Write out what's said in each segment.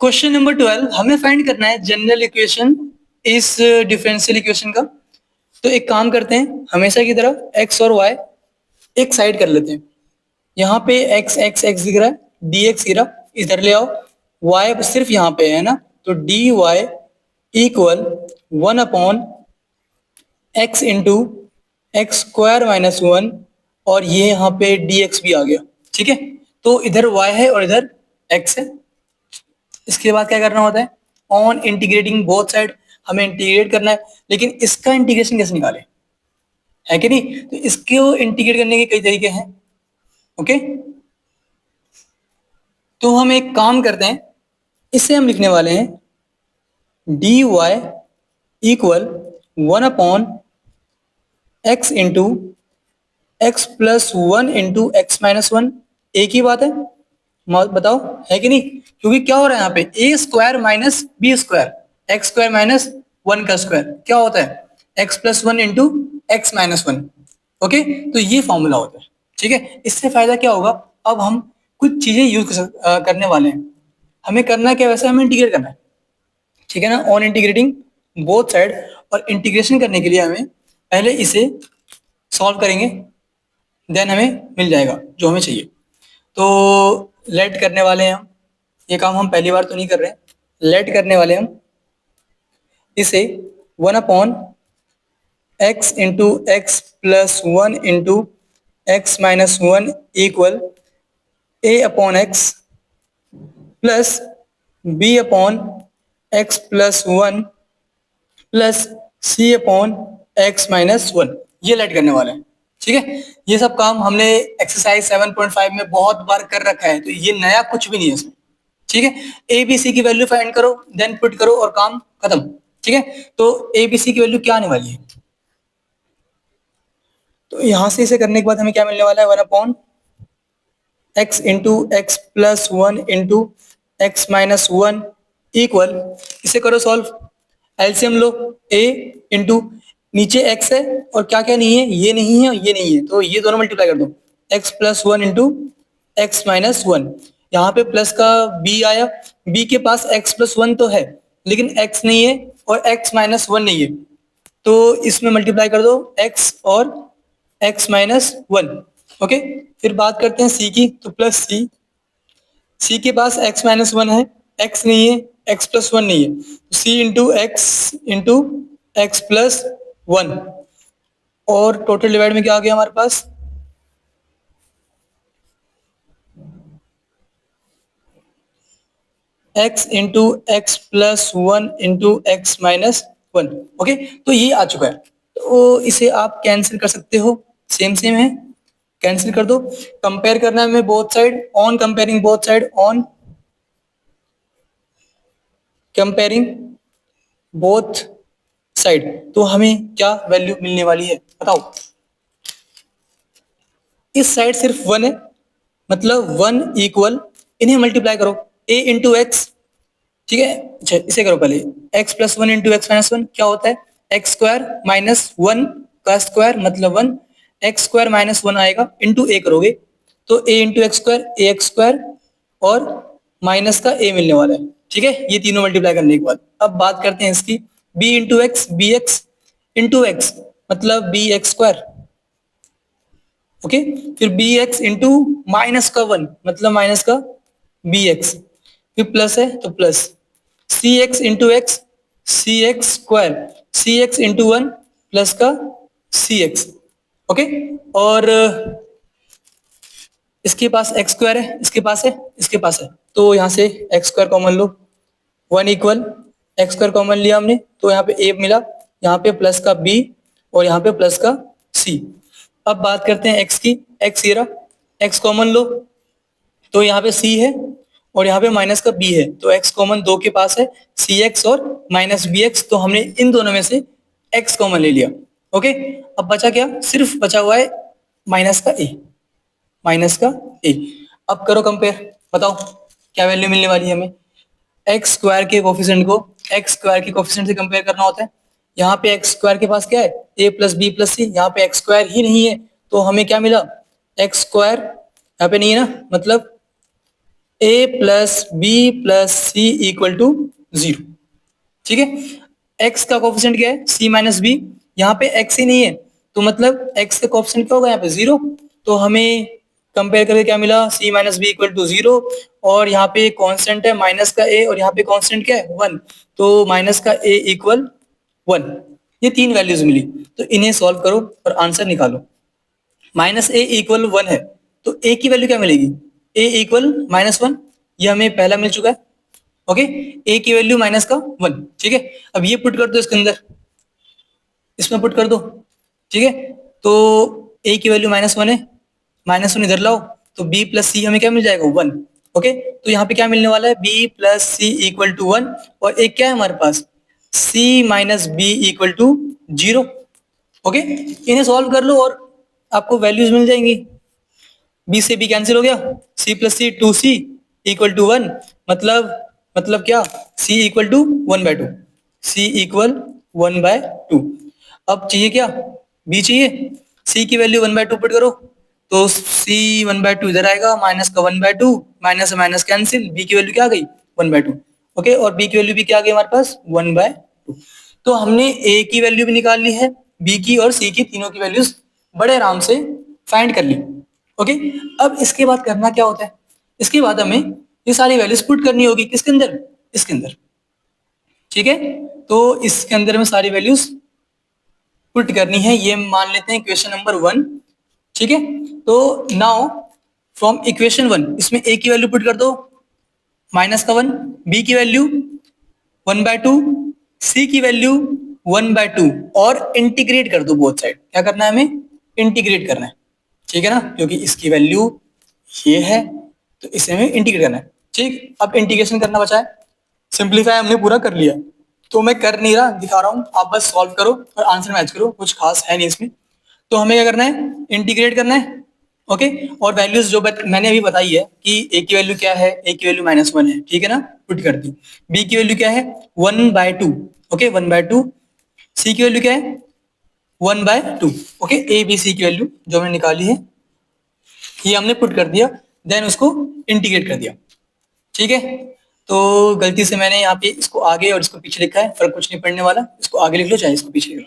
Question number 12 हमें find करना है जनरल इक्वेशन इस डिफरेंशियल इक्वेशन का। तो एक काम करते हैं, हमेशा की तरह x और y एक साइड कर लेते हैं। यहाँ पे x x x दिख रहा है, dx गिरा, इधर ले आओ, y सिर्फ यहाँ पे है ना, तो dy equal 1/x into x square minus 1, और ये यहाँ पे dx भी आ गया। ठीक है, तो इधर y है और इधर x है। इसके बाद क्या करना होता है, ऑन इंटीग्रेटिंग बोथ साइड, हमें इंटीग्रेट करना है। लेकिन इसका इंटीग्रेशन कैसे निकालें, है कि नहीं? तो इसको इंटीग्रेट करने के कई तरीके हैं। ओके, तो हम एक काम करते हैं, इसे हम लिखने वाले हैं dy equal 1/x into x plus 1 into X minus 1। एक ही बात है, बताओ है कि नहीं? क्योंकि क्या हो रहा है यहाँ पे, A square minus B square, X square minus 1 का स्क्वायर क्या होता है, X plus 1 into X minus 1। Okay, तो ये फॉर्मूला होता है। ठीक है, इससे फायदा क्या होगा, अब हम कुछ चीजें यूज करने वाले हैं। हमें करना क्या, वैसे हमें इंटीग्रेट करना है। ठीक है ना, ऑन इंटीग्रेटिंग बोथ साइड। और इंटीग्रेशन करने के लिए हमें पहले इसे सॉल्व करेंगे, देन हमें मिल जाएगा जो हमें चाहिए। तो लेट करने वाले हैं हम, ये काम हम पहली बार तो नहीं कर रहे हैं। लेट करने वाले हम इसे 1/x into x plus 1 into X minus 1 equal a/x plus b/x plus 1 plus c/x minus 1, ये लेट करने वाले हैं। ठीक है, ये सब काम हमने एक्सरसाइज 7.5 में बहुत बार कर रखा है, तो ये नया कुछ भी नहीं है इसमें। ठीक है, ए बी सी की वैल्यू फाइंड करो, देन पुट करो और काम खत्म। ठीक है, तो ए बी सी की वैल्यू क्या आने वाली है, तो यहां से इसे करने के बाद हमें क्या मिलने वाला है, 1/x into x plus 1 into X minus 1 equal, इसे करो solve, LCM low, a into नीचे x है और क्या क्या नहीं है, ये नहीं है ये नहीं है, तो ये दोनों मल्टीप्लाई कर दो, x plus 1 into X minus 1। यहाँ पे प्लस का b आया, b के पास x प्लस 1 तो है लेकिन x नहीं है और x माइनस 1 नहीं है, तो इसमें मल्टीप्लाई कर दो x और x माइनस 1। ओके, फिर बात करते हैं c की, तो प्लस c के पास x माइनस 1 है, x नहीं है, x प्लस 1 नहीं है, तो c इंटू एक्स प्लस 1, और टोटल डिवाइड में क्या आ गया हमारे पास, x into x plus 1 into X minus 1। Okay, तो ये आ चुका है, तो इसे आप कैंसिल कर सकते हो, सेम सेम है, कैंसिल कर दो। कंपेयर करना है हमें both side, on comparing both side, on comparing both side, तो हमें क्या वैल्यू मिलने वाली है बताओ। इस साइड सिर्फ 1 है, मतलब 1 इक्वल, इन्हें मल्टीप्लाई करो, a इंटू एक्स। ठीक है, अच्छा इसे करो पहले, x plus 1 into X minus 1 क्या होता है, एक्स स्क्वायर माइनस 1 का स्क्वायर मतलब 1, एक्स स्क्वायर माइनस 1 आएगा, इंटू a करोगे तो a into x square, A x square, और माइनस का a मिलने वाला है। ठीक है, ये तीनों मल्टीप्लाई करने के बाद अब बात करते हैं इसकी, b into x, b x into x मतलब बी एक्स स्क्वायर। ओके, फिर बी एक्स इंटू माइनस का 1 मतलब माइनस का बी एक्स, फिर प्लस है तो प्लस सी एक्स इंटू एक्स, सी एक्स स्क्वायर, सी एक्स इंटू 1 प्लस का सी एक्स। ओके, और इसके पास एक्स स्क्वायर है, इसके पास है, इसके पास है, तो यहाँ से एक्स स्क्वायर कॉमन लो, 1 इक्वल एक्स स्क्वायर कॉमन लिया हमने तो यहाँ पे a मिला, यहाँ पे प्लस का b और यहाँ पे प्लस का c। अब बात करते हैं x की, x ये रहा, x कॉमन लो तो यहाँ पे c है और यहाँ पे माइनस का b है, तो x कॉमन दो के पास है, cx और माइनस bx, तो हमने इन दोनों में से x कॉमन ले लिया। ओके, अब बचा क्या, सिर्फ बचा हुआ है माइनस का a, माइनस का a। अब करो कंपेयर, बताओ क्या वैल्यू मिलने वाली है हमें, एक्स स्क्वायर के कोफिशिएंट को एक्स स्क्वायर के कोफिशिएंट से कंपेयर करना होता है। यहाँ पे एक्स स्क्वायर के पास क्या है, a प्लस बी प्लस सी, यहाँ पे एक्स स्क्वायर ही नहीं है तो हमें क्या मिला, एक्स स्क्वायर यहाँ पे नहीं है ना, मतलब A plus B plus C equal to 0। ठीक है, x का कोफिशिएंट क्या है, c माइनस बी। यहाँ पे x ही नहीं है तो मतलब x का कोफिशिएंट क्या होगा यहाँ पे 0। तो हमें कंपेयर करके क्या मिला, c minus b equal to 0। और यहाँ पे कांस्टेंट है माइनस का a और यहाँ पे कांस्टेंट क्या है 1, तो माइनस का a इक्वल 1। ये तीन वैल्यूज मिली, तो इन्हें सॉल्व करो और आंसर निकालो। माइनस a इक्वल 1 है तो a की वैल्यू क्या मिलेगी, a इक्वल -1। ये हमें पहला मिल चुका है। ओके, a की वैल्यू माइनस का 1। ठीक है, अब ये पुट कर दो इसके अंदर, इसमें पुट कर दो। ठीक है, तो a की वैल्यू -1 है, -1 इधर लाओ तो b प्लस सी हमें क्या मिल जाएगा 1। ओके, तो यहाँ पे क्या मिलने वाला है, b plus C equal to 1। और एक क्या है हमारे पास, c minus b equal to 0। Okay, इन्हें सॉल्व कर लो और आपको वैल्यूज मिल जाएंगी। b से b कैंसिल हो गया, c plus c 2c equal to 1। मतलब क्या, c equal to 1/2, c equal 1/2। अब चाहिए क्या, b चाहिए। c की वैल्यू 1/2 पुट करो तो c 1/2 इधर आएगा, माइनस का 1/2, माइनस से माइनस कैंसिल, b की वैल्यू क्या आ गई 1/2। ओके, और b की वैल्यू भी क्या आ गई हमारे पास 1/2। तो हमने a की वैल्यू भी निकाल ली है, b की और c की, तीनों की वैल्यूज बड़े आराम से फाइंड कर ली। ओके, अब इसके बाद करना क्या होता है, इसके बाद हमें ये सारी वैल्यूज पुट करनी होगी किसके अंदर, इसके अंदर। ठीक है, तो इसके अंदर में सारी वैल्यूज पुट करनी है, ये मान लेते हैं इक्वेशन नंबर 1। ठीक है, तो नाउ फ्रॉम इक्वेशन 1 इसमें a की वैल्यू पुट कर दो -1, b की वैल्यू 1/2, c की वैल्यू 1/2 और इंटीग्रेट कर दो बोथ साइड। क्या करना है हमें, इंटीग्रेट करना है। ठीक है ना, क्योंकि इसकी वैल्यू ये है तो इसे हमें इंटीग्रेट करना है। ठीक, अब इंटीग्रेशन करना बचा है, सिंपलीफाई हमने पूरा कर लिया, तो मैं कर नहीं रहा, दिखा रहा हूँ, आप बस सॉल्व करो और आंसर मैच करो, कुछ खास है नहीं इसमें। तो हमें क्या करना है, इंटीग्रेट करना है। ओके, और वैल्यूज जो मैंने अभी बताई है कि a की वैल्यू क्या है, a की वैल्यू -1 है। ठीक है ना, पुट कर दी। b की वैल्यू क्या है 1/2। ओके, 1/2। c की वैल्यू क्या है 1/2। ओके, a b c की वैल्यू जो हमने निकाली है ये हमने पुट कर दिया, देन उसको इंटीग्रेट कर दिया। ठीक है, तो गलती से मैंने यहाँ पे इसको आगे और इसको पीछे लिखा है, फर्क कुछ नहीं पड़ने वाला, इसको आगे लिख लो चाहे इसको पीछे लिख लो।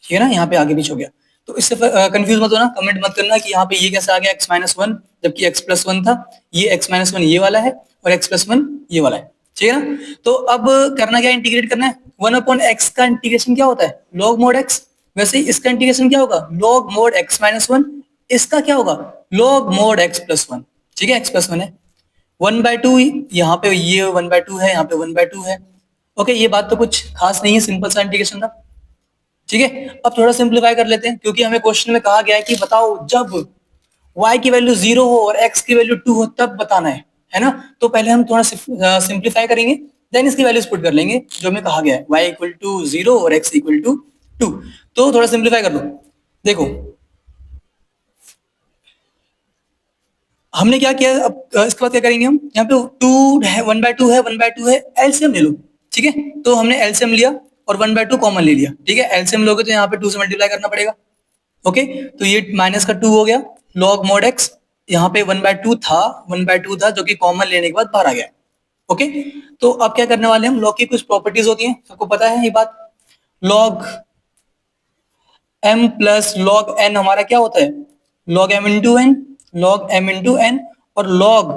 ठीक है ना, यहाँ पे आगे पीछे हो गया, तो इससे कंफ्यूज मत होना, कमेंट मत करना कि यहाँ पे ये कैसे आ गया x-1 जबकि x+1 था। ये x-1 ये वाला है और x+1 ये वाला है। ठीक है ना, तो अब करना क्या, इंटीग्रेट करना है। 1/x का इंटीग्रेशन क्या होता है, log mod x। वैसे ही इसका इंटीग्रेशन क्या होगा, log mod x-1। इसका क्या होगा, log mod x+1। ठीक है, x+1 है 1/2, यहाँ पे ये 1/2 है, यहाँ पे 1/2 है। ओके, ये बात तो कुछ खास नहीं है, सिंपल सा इंटीग्रेशन था। ठीक है, अब थोड़ा सिंप्लीफाई कर लेते हैं, क्योंकि हमें क्वेश्चन में कहा गया है कि बताओ जब y की वैल्यू 0 हो और x की वैल्यू 2 हो तब बताना है ना। तो पहले हम थोड़ा सिंप्लीफाई करेंगे, देन इसकी वैल्यूज पुट कर लेंगे जो हमें कहा गया है, y इक्वल टू 0 और x इक्वल टू 2। तो थोड़ा सिंप्लीफाई कर लो। देखो हमने क्या किया, अब इसके बाद क्या करेंगे हम, यहाँ पे 2 है, 1/2 है, 1/2 है, एलसीएम ले लो। ठीक है, तो हमने एलसीएम लिया और 1/2 कॉमन ले लिया। ठीक है, एलसीएम लोगे तो यहाँ पे 2 से मल्टीप्लाई करना पड़ेगा। ओके, तो ये माइनस का 2 हो गया, log mod x, यहाँ पे 1/2 था, 1/2 था जो कि कॉमन लेने के बाद बाहर आ गया। ओके, तो अब क्या करने वाले हम, log की कुछ प्रॉपर्टीज होती हैं, सबको पता है ये बात। log m plus log n हमारा क्या होता है, log m into N, log m into N. और log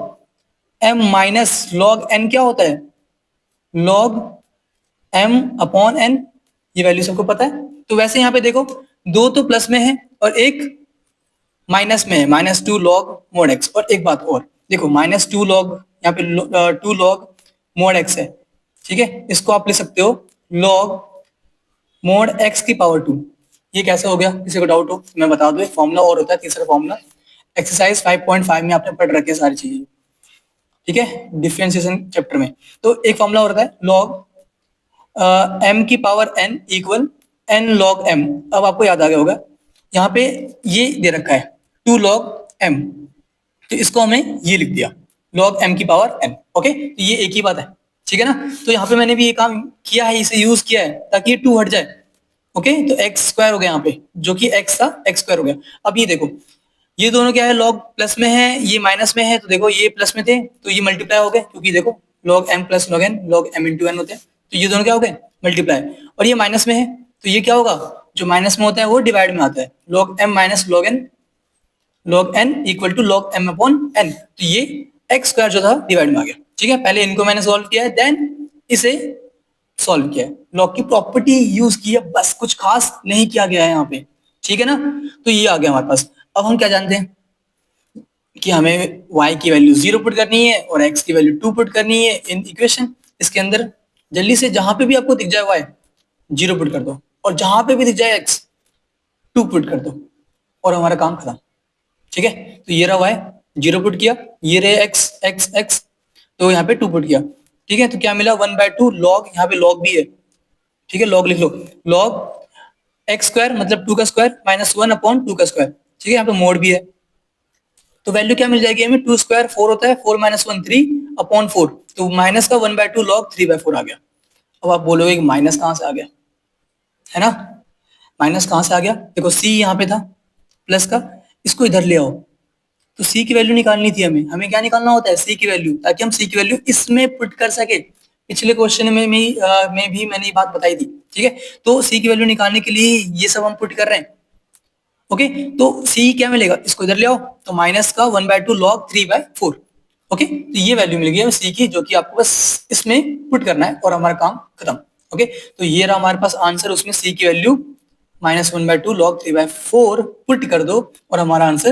m minus log n क्या होता है, log m अपॉन n। ये वैल्यू सबको पता है। तो वैसे यहाँ पे देखो, दो तो प्लस में है और एक माइनस में है, -2 log mod x। और एक बात और देखो, -2 log, यहाँ पे 2 log mod x है। ठीक है, इसको आप लिख सकते हो log mod x की पावर 2। ये कैसे हो गया, किसी को डाउट हो तो मैं बता दूं, एक फॉर्मूला और होता है, तीसरा फॉर्मूला एक्सरसाइज 5.5 में आपने पढ़ रखी है सारी चीजें। ठीक है, डिफरेंशिएशन चैप्टर में। तो एक फॉर्मूला होता है log m की power n equal n log m। अब आपको याद आ गया होगा, यहाँ पे ये दे रखा है 2 log m, तो इसको हमें ये लिख दिया log m की पावर n। ओके, तो ये एक ही बात है। ठीक है ना, तो यहाँ पे मैंने भी ये काम किया है, इसे यूज किया है ताकि ये 2 हट जाए। ओके, तो x स्क्वायर हो गया यहाँ पे, जो कि x था x स्क्वायर हो गया। अब ये देखो, ये दोनों क्या है, लॉग प्लस में है, ये माइनस में है, तो देखो ये प्लस में थे तो ये मल्टीप्लाई हो गए, क्योंकि देखो log m plus log n, log m into n होते हैं, तो ये दोनों क्या हो गए, मल्टीप्लाई। और ये माइनस में है तो ये क्या होगा, जो माइनस में होता है वो डिवाइड में आता है, log m minus log n equal to log m upon n, तो ये एक्स स्क्वायर जो था डिवाइड में आ गया। ठीक है, पहले इनको मैंने सॉल्व किया है, देन इसे सॉल्व किया है, लॉग की प्रॉपर्टी यूज की है, बस कुछ खास नहीं किया गया है यहाँ पे। ठीक है ना, तो ये आ गया हमारे पास। अब हम क्या जानते हैं कि हमें y की वैल्यू 0 पुट करनी है और x की वैल्यू 2 पुट करनी है इन इक्वेशन। इसके अंदर जल्दी से जहां पे भी आपको दिख जाए y 0 पुट कर दो, और जहां पे भी दिख जाए x 2 पुट कर दो, और हमारा काम खत्म। ठीक है, तो ये रहा y 0 पुट किया, ये रहे x x x, तो यहाँ पे 2 पुट किया। ठीक है, तो क्या मिला 1/2 लॉग, यहाँ पे लॉग भी है। ठीक है, लॉग लिख लो, लॉग एक्स स्क्वायर मतलब 2 का स्क्वायर माइनस 1 अपॉन 2 का स्क्वायर। ठीक है, यहाँ पे मोड भी है, तो वैल्यू क्या मिल जाएगी हमें, 2 स्क्वायर 4 होता है, 4 माइनस 1 3 अपॉन 4, तो माइनस का 1/2 लॉग 3/4 आ गया। अब आप बोलोगे कि माइनस कहाँ से आ गया, है ना, माइनस कहाँ से आ गया, देखो सी यहाँ पे था प्लस का, इसको इधर ले आओ, तो सी की वैल्यू निकालनी थी हमें, हमें क्या निकालना होता है, सी की वैल्यू, ताकि हम सी की वैल्यू इसमें पुट कर सके। पिछले क्वेश्चन में भी मैंने ये बात बताई थी। ठीक है, तो सी की वैल्यू निकालने के लिए ये सब हम पुट कर रहे हैं। ओके, तो सी क्या मिलेगा, इसको इधर ले आओ, तो माइनस का 1/2 लॉग 3/4। ओके, तो ये वैल्यू मिल गई है सी की, जो कि आपको बस इसमें पुट करना है और हमारा काम खत्म। ओके, तो ये रहा हमारे पास आंसर, उसमें सी की वैल्यू -1/2 log 3/4 पुट कर दो और हमारा आंसर